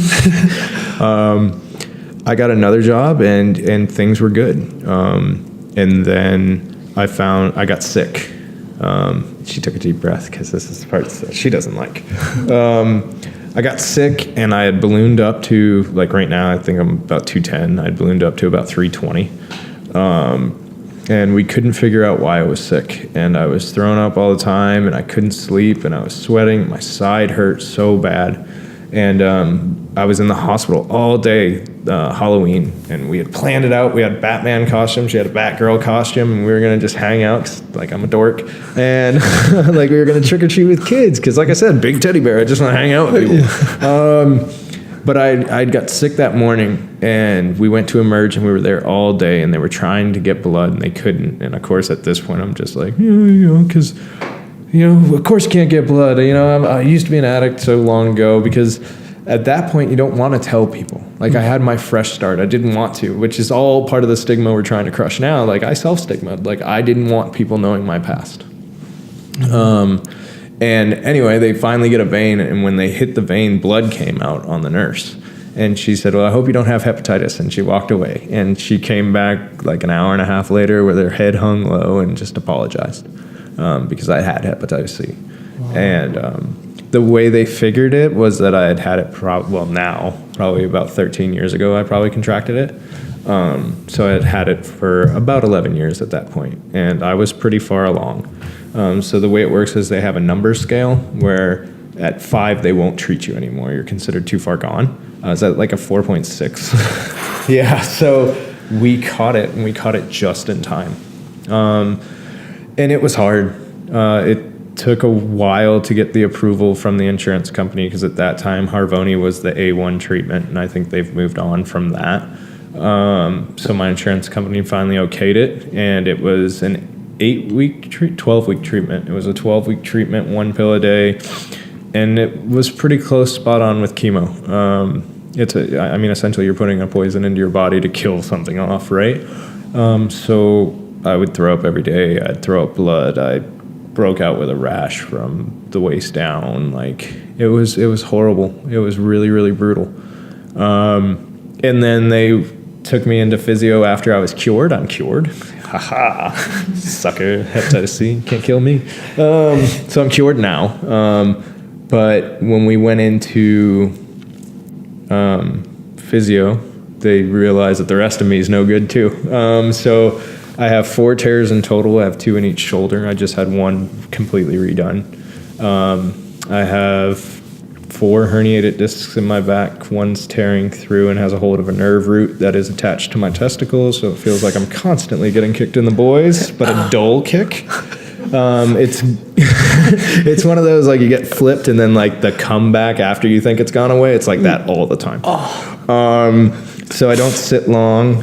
I got another job, and things were good. And then I got sick. She took a deep breath, because this is the part that she doesn't like. I got sick, and I had ballooned up to, like right now, I think I'm about 210. I'd ballooned up to about 320. And we couldn't figure out why I was sick. And I was throwing up all the time, and I couldn't sleep, and I was sweating. My side hurt so bad. And I was in the hospital all day Halloween, and we had planned it out. We had Batman costumes. She had a Batgirl costume, and we were going to just hang out 'cause, like, I'm a dork. And like, we were going to trick or treat with kids because, like I said, big teddy bear. I just want to hang out with people. But I got sick that morning, and we went to Emerge, and we were there all day, and they were trying to get blood, and they couldn't. And of course, at this point, I'm just like, because, of course you can't get blood. I used to be an addict so long ago, because at that point, you don't want to tell people. Like, I had my fresh start. I didn't want to, which is all part of the stigma we're trying to crush now. Like, I self-stigmaed. Like, I didn't want people knowing my past. And anyway, they finally get a vein, and when they hit the vein, blood came out on the nurse. And she said, well, I hope you don't have hepatitis. And she walked away. And she came back like an hour and a half later with her head hung low and just apologized because I had hepatitis C. Wow. And the way they figured it was that I had it probably about 13 years ago, I probably contracted it. So I had it for about 11 years at that point, and I was pretty far along. So the way it works is they have a number scale where at 5 they won't treat you anymore. You're considered too far gone. Is that like a 4.6? Yeah, so we caught it, and we caught it just in time. And it was hard. It took a while to get the approval from the insurance company, because at that time Harvoni was the A1 treatment, and I think they've moved on from that. So my insurance company finally okayed it, and it was an 12-week treatment. It was a 12-week treatment, 1 pill a day, and it was pretty close, spot on with chemo. Essentially you're putting a poison into your body to kill something off, right? So I would throw up every day. I'd throw up blood. I broke out with a rash from the waist down. Like, it was horrible. It was really, really brutal. And then they took me into physio after I was cured. I'm cured. Haha, sucker, hepatitis C, can't kill me. So I'm cured now. But when we went into physio, they realized that the rest of me is no good too. So I have 4 tears in total. I have 2 in each shoulder. I just had 1 completely redone. I have 4 herniated discs in my back. One's tearing through and has a hold of a nerve root that is attached to my testicles, so it feels like I'm constantly getting kicked in the boys, but a dull kick. It's it's one of those, like, you get flipped and then, like, the comeback after you think it's gone away, it's like that all the time. So I don't sit long.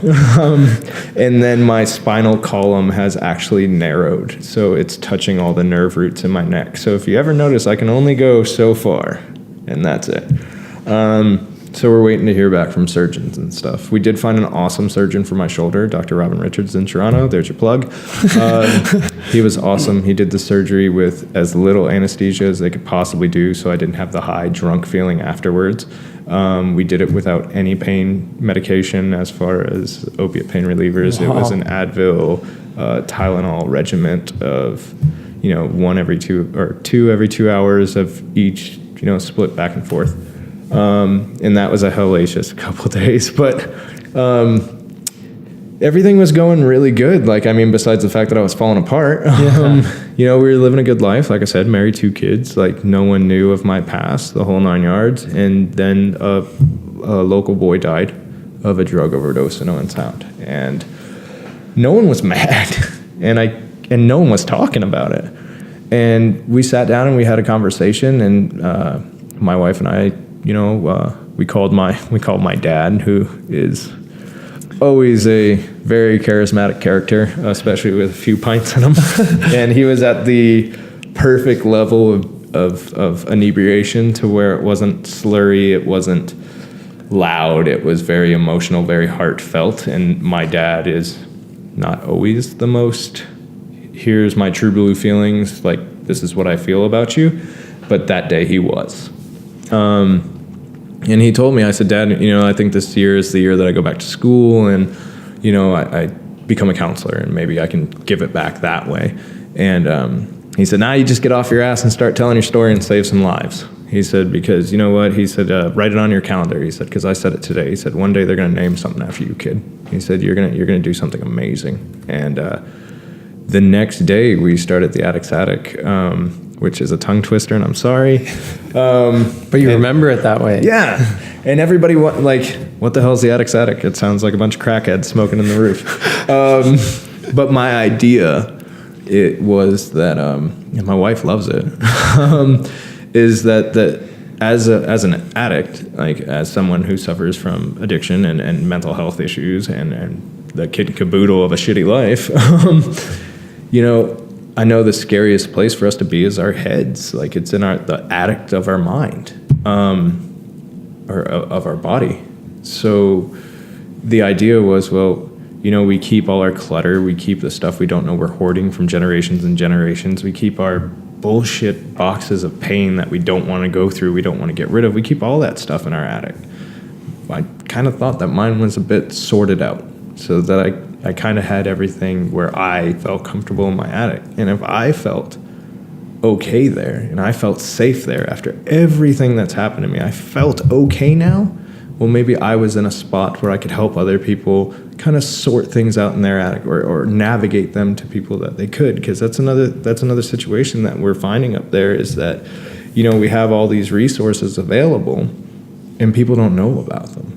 And then my spinal column has actually narrowed, so it's touching all the nerve roots in my neck. So if you ever notice, I can only go so far, and that's it. So we're waiting to hear back from surgeons and stuff. We did find an awesome surgeon for my shoulder, Dr. Robin Richards in Toronto. There's your plug. He was awesome. He did the surgery with as little anesthesia as they could possibly do, so I didn't have the high drunk feeling afterwards. We did it without any pain medication as far as opiate pain relievers. Wow. It was an Advil, Tylenol regiment of, 1 every 2 or 2 every 2 hours of each, split back and forth. And that was a hellacious couple days, but everything was going really good. Like, besides the fact that I was falling apart, we were living a good life. Like I said, married 2 kids. Like, no one knew of my past, the whole 9 yards. And then a local boy died of a drug overdose in Owen Sound, and no one was mad, and no one was talking about it. And we sat down and we had a conversation, and my wife and I, we called my dad, who is always a very charismatic character, especially with a few pints in him. And he was at the perfect level of inebriation, to where it wasn't slurry, it wasn't loud, it was very emotional, very heartfelt. And my dad is not always the most, here's my true blue feelings, like, this is what I feel about you. But that day he was. And he told me, I said, Dad, I think this year is the year that I go back to school, and, I become a counselor, and maybe I can give it back that way. And he said, now you just get off your ass and start telling your story and save some lives. He said, because you know what? He said, write it on your calendar. He said, because I said it today. He said, one day they're going to name something after you, kid. He said, you're gonna do something amazing. And the next day we started the Addicts Attic, which is a tongue twister, and I'm sorry. But you remember it that way. Yeah. And everybody what the hell is the Addicts Attic? It sounds like a bunch of crackheads smoking in the roof. But my idea, it was that, and my wife loves it, is that as an addict, like as someone who suffers from addiction and mental health issues and the kid caboodle of a shitty life, I know the scariest place for us to be is our heads. Like it's in the attic of our mind, or of our body. So the idea was, we keep all our clutter, we keep the stuff we don't know we're hoarding from generations and generations, we keep our bullshit boxes of pain that we don't want to go through, we don't want to get rid of, we keep all that stuff in our attic. I kind of thought that mine was a bit sorted out, so that I kind of had everything where I felt comfortable in my attic. And if I felt okay there, and I felt safe there after everything that's happened to me, I felt okay now, well, maybe I was in a spot where I could help other people kind of sort things out in their attic, or navigate them to people that they could. Because that's another situation that we're finding up there, is that, we have all these resources available and people don't know about them,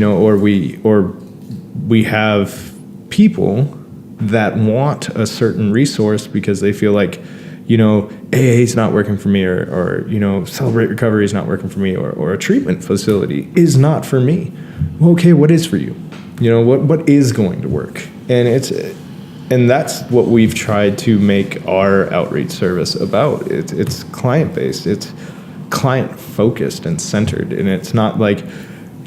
or we have people that want a certain resource because they feel like, AA is not working for me, or Celebrate Recovery is not working for me, or a treatment facility is not for me. Well, okay, what is for you? What is going to work? And that's what we've tried to make our outreach service about. It's client-based, it's client-focused and centered, and it's not like,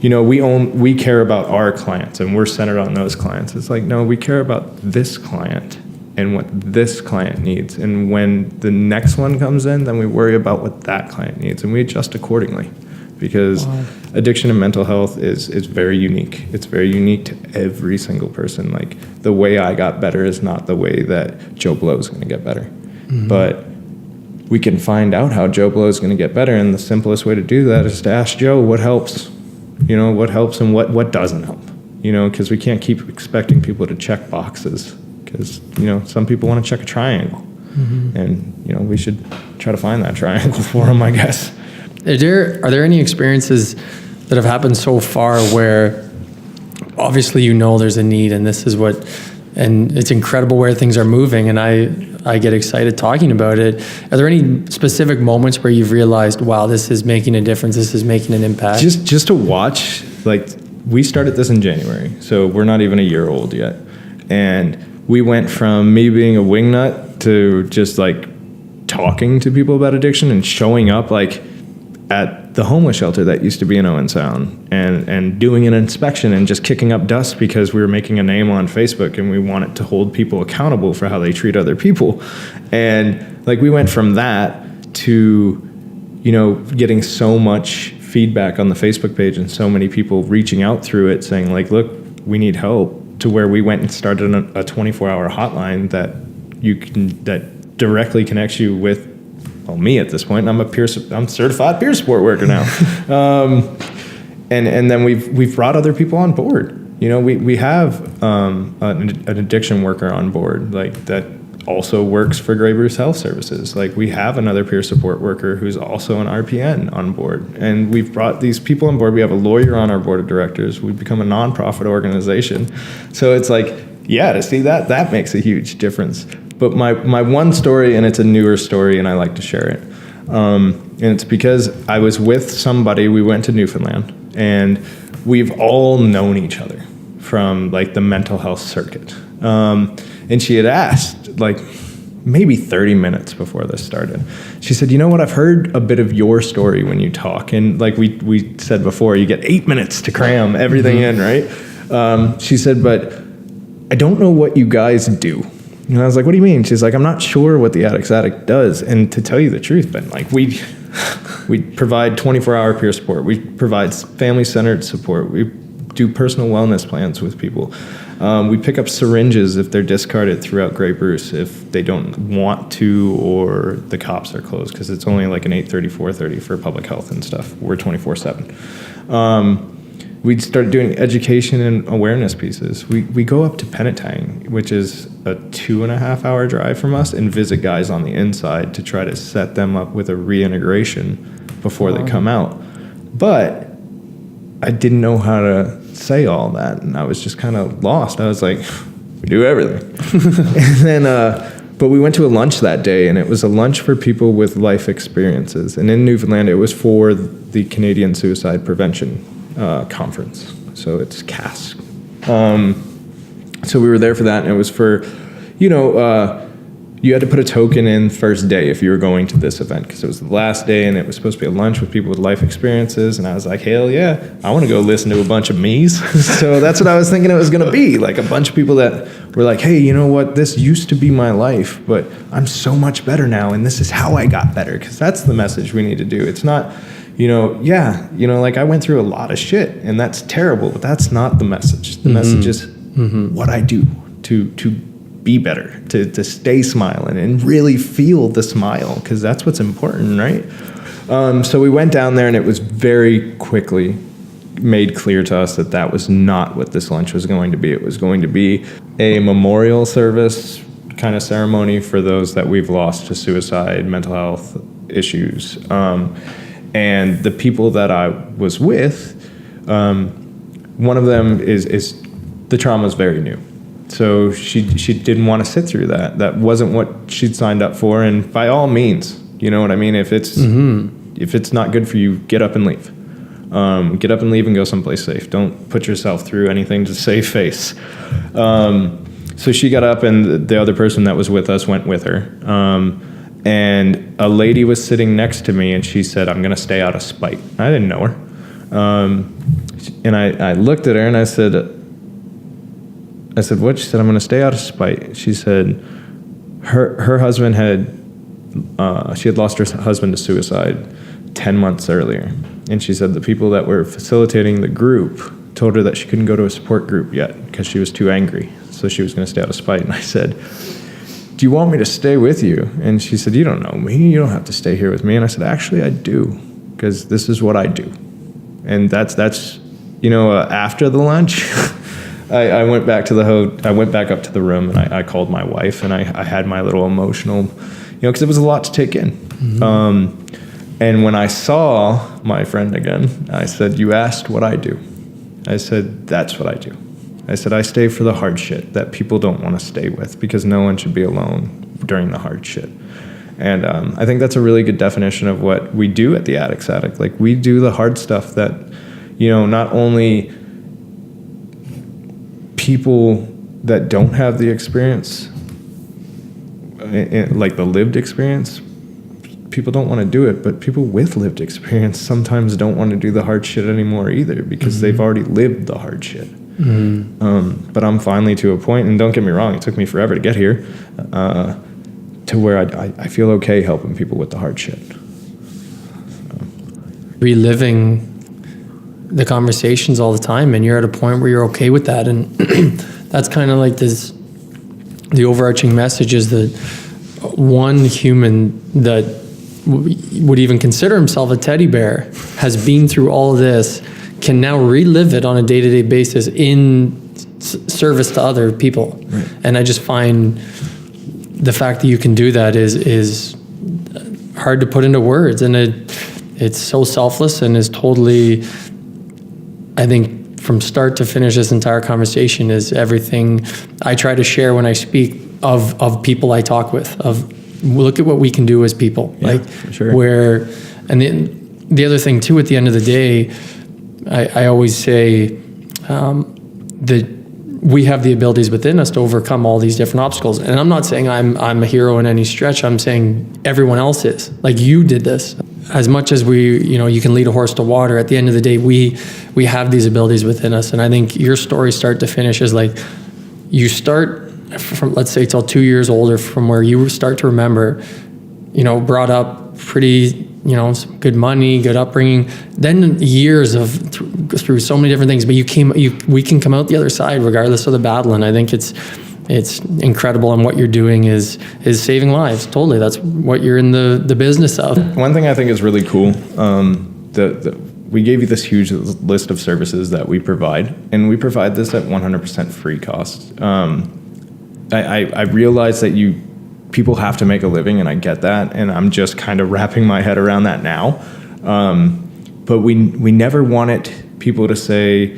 we care about our clients and we're centered on those clients. It's like, no, we care about this client and what this client needs. And when the next one comes in, then we worry about what that client needs, and we adjust accordingly. Because addiction and mental health is very unique. It's very unique to every single person. Like, the way I got better is not the way that Joe Blow is going to get better. Mm-hmm. But we can find out how Joe Blow is going to get better, and the simplest way to do that is to ask Joe what helps. What helps and what doesn't help. Because we can't keep expecting people to check boxes. Because, some people want to check a triangle. Mm-hmm. And, we should try to find that triangle for them, I guess. Are there any experiences that have happened so far where obviously there's a need, and and it's incredible where things are moving, and I get excited talking about it. Are there any specific moments where you've realized, wow, this is making a difference, this is making an impact? Just to watch, we started this in January, so we're not even a year old yet. And we went from me being a wingnut to just talking to people about addiction and showing up at the homeless shelter that used to be in Owen Sound, and doing an inspection and just kicking up dust because we were making a name on Facebook and we wanted to hold people accountable for how they treat other people. And we went from that to, getting so much feedback on the Facebook page and so many people reaching out through it saying look, we need help, to where we went and started a 24-hour hotline that directly connects you with, me at this point. I'm I'm certified peer support worker now. And then we've brought other people on board. We have an addiction worker on board, that also works for Grey Bruce Health Services. We have another peer support worker who's also an RPN on board. And we've brought these people on board. We have a lawyer on our board of directors. We've become a nonprofit organization. So it's to see that makes a huge difference. But my one story, and it's a newer story, and I like to share it. And it's because I was with somebody, we went to Newfoundland, and we've all known each other from the mental health circuit. And she had asked, maybe 30 minutes before this started, she said, you know what, I've heard a bit of your story when you talk. And we said before, you get 8 minutes to cram everything in, right? She said, but I don't know what you guys do. And I was like, what do you mean? She's like, I'm not sure what the Addicts Attic does. And to tell you the truth, Ben, we provide 24-hour peer support. We provide family-centered support. We do personal wellness plans with people. We pick up syringes if they're discarded throughout Grey Bruce, if they don't want to, or the cops are closed, because it's only an 8:30, 4:30 for public health and stuff. We're 24/7. We started doing education and awareness pieces. We go up to Penetang, which is a 2.5-hour drive from us, and visit guys on the inside to try to set them up with a reintegration before they come out. But I didn't know how to say all that, and I was just kind of lost. I was like, we do everything. And then, but we went to a lunch that day, and it was a lunch for people with life experiences. And in Newfoundland, it was for the Canadian Suicide Prevention Conference. So it's CASC. So we were there for that, and it was for, you had to put a token in first day if you were going to this event, because it was the last day, and it was supposed to be a lunch with people with life experiences. And I was like, hell yeah, I want to go listen to a bunch of me's. So that's what I was thinking it was going to be, like a bunch of people that were like, hey, you know what, this used to be my life, but I'm so much better now, and this is how I got better, because that's the message we need to do. It's not, like I went through a lot of shit, and that's terrible, but that's not the message. The message is what I do to be better, to stay smiling and really feel the smile, because that's what's important, right? So we went down there, and it was very quickly made clear to us that was not what this lunch was going to be. It was going to be a memorial service kind of ceremony for those that we've lost to suicide, mental health issues. And the people that I was with, one of them is the trauma is very new. So she didn't want to sit through that. That wasn't what she'd signed up for. And by all means, you know what I mean? If it's not good for you, get up and leave. Get up and leave and go someplace safe. Don't put yourself through anything to save face. So she got up, and the other person that was with us went with her. And a lady was sitting next to me, and she said, I'm going to stay out of spite. I didn't know her. And I looked at her, and I said, what? She said, I'm going to stay out of spite. She said her husband she had lost her husband to suicide 10 months earlier. And she said the people that were facilitating the group told her that she couldn't go to a support group yet because she was too angry. So she was going to stay out of spite. And I said, do you want me to stay with you? And she said, you don't know me. You don't have to stay here with me. And I said, actually, I do, because this is what I do. And that's after the lunch, I went back up to the room, and I called my wife, and I had my little emotional, because it was a lot to take in. And when I saw my friend again, I said, you asked what I do. I said, that's what I do. I said, I stay for the hard shit that people don't want to stay with, because no one should be alone during the hard shit. And I think that's a really good definition of what we do at the Addicts Attic. Like, we do the hard stuff that, not only people that don't have the experience, like the lived experience, people don't want to do it, but people with lived experience sometimes don't want to do the hard shit anymore either, because they've already lived the hard shit. But I'm finally to a point, and don't get me wrong, it took me forever to get here, to where I feel okay helping people with the hard shit. Reliving The conversations all the time, and you're at a point where you're okay with that. And that's kind of like the overarching message is that one human that would even consider himself a teddy bear has been through all of this, can now relive it on a day-to-day basis in service to other people. Right. And I just find the fact that you can do that is hard to put into words, and it's so selfless and is totally, I think, from start to finish, this entire conversation is everything I try to share when I speak of people I talk with, of look at what we can do as people. Yeah, like, sure. And the other thing too, at the end of the day, I always say that we have the abilities within us to overcome all these different obstacles. And I'm not saying I'm a hero in any stretch. I'm saying everyone else is. Like, you did this. As much as you can lead a horse to water, at the end of the day, we have these abilities within us. And I think your story start to finish is like, you start from, let's say, till 2 years older, from where you start to remember, brought up pretty, some good money, good upbringing, then years of through so many different things, but we can come out the other side regardless of the battle. And I think it's incredible, and what you're doing is saving lives. Totally, that's what you're in the business of. One thing I think is really cool, we gave you this huge list of services that we provide, and we provide this at 100% free cost. I realize that people have to make a living, and I get that, and I'm just kind of wrapping my head around that now. But we never wanted people to say,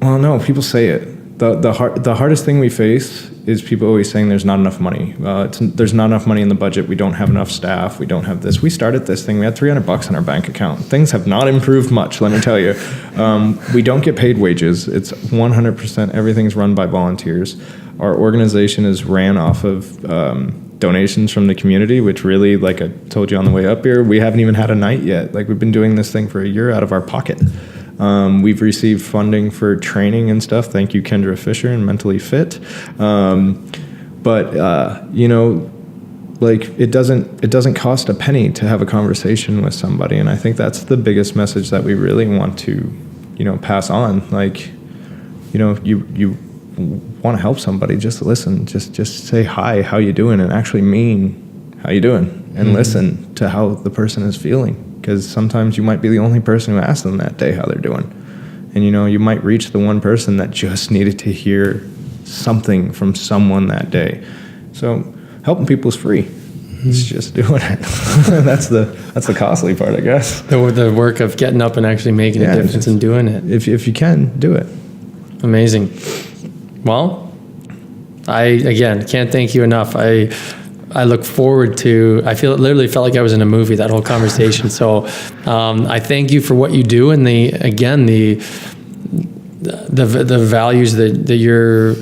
well, no, people say it. The hardest thing we face is people always saying there's not enough money. There's not enough money in the budget. We don't have enough staff. We don't have this. We started this thing. We had $300 in our bank account. Things have not improved much, let me tell you. We don't get paid wages. It's 100%. Everything's run by volunteers. Our organization is ran off of donations from the community, which really, like I told you on the way up here, we haven't even had a night yet. Like, we've been doing this thing for a year out of our pocket. We've received funding for training and stuff. Thank you, Kendra Fisher and Mentally Fit. You know, like, it doesn't cost a penny to have a conversation with somebody. And I think that's the biggest message that we really want to, you know, pass on. Like, you know, you want to help somebody, just listen, just say, hi, how you doing? And actually mean, how you doing? And listen to how the person is feeling. Because sometimes you might be the only person who asked them that day how they're doing. And, you know, you might reach the one person that just needed to hear something from someone that day. So helping people is free. It's just doing it. That's the costly part, I guess. The work of getting up and actually making a difference and doing it. If you can, do it. Amazing. Well, I, again, can't thank you enough. I look forward to, literally felt like I was in a movie, that whole conversation. So I thank you for what you do, and the values that you're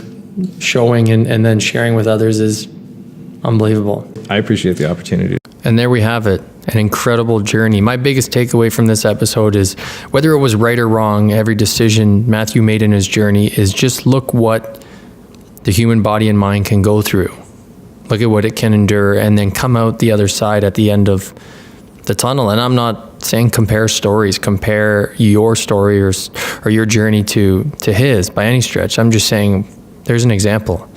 showing and then sharing with others is unbelievable. I appreciate the opportunity. And there we have it, an incredible journey. My biggest takeaway from this episode is, whether it was right or wrong, every decision Matthew made in his journey is just look what the human body and mind can go through. Look at what it can endure, and then come out the other side at the end of the tunnel. And I'm not saying compare stories, compare your story or your journey to his by any stretch. I'm just saying there's an example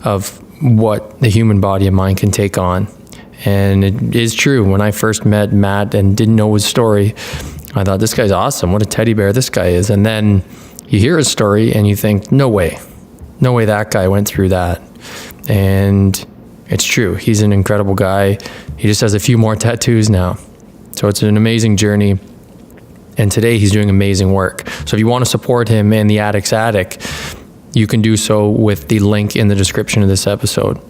of what the human body and mind can take on. And it is true. When I first met Matt and didn't know his story, I thought, this guy's awesome. What a teddy bear this guy is. And then you hear his story and you think, no way that guy went through that. And it's true. He's an incredible guy. He just has a few more tattoos now. So it's an amazing journey. And today he's doing amazing work. So if you want to support him and the Addicts Attic, you can do so with the link in the description of this episode.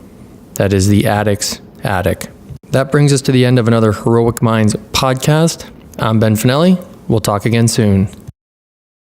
That is the Addicts Attic. That brings us to the end of another Heroic Minds podcast. I'm Ben Finelli. We'll talk again soon.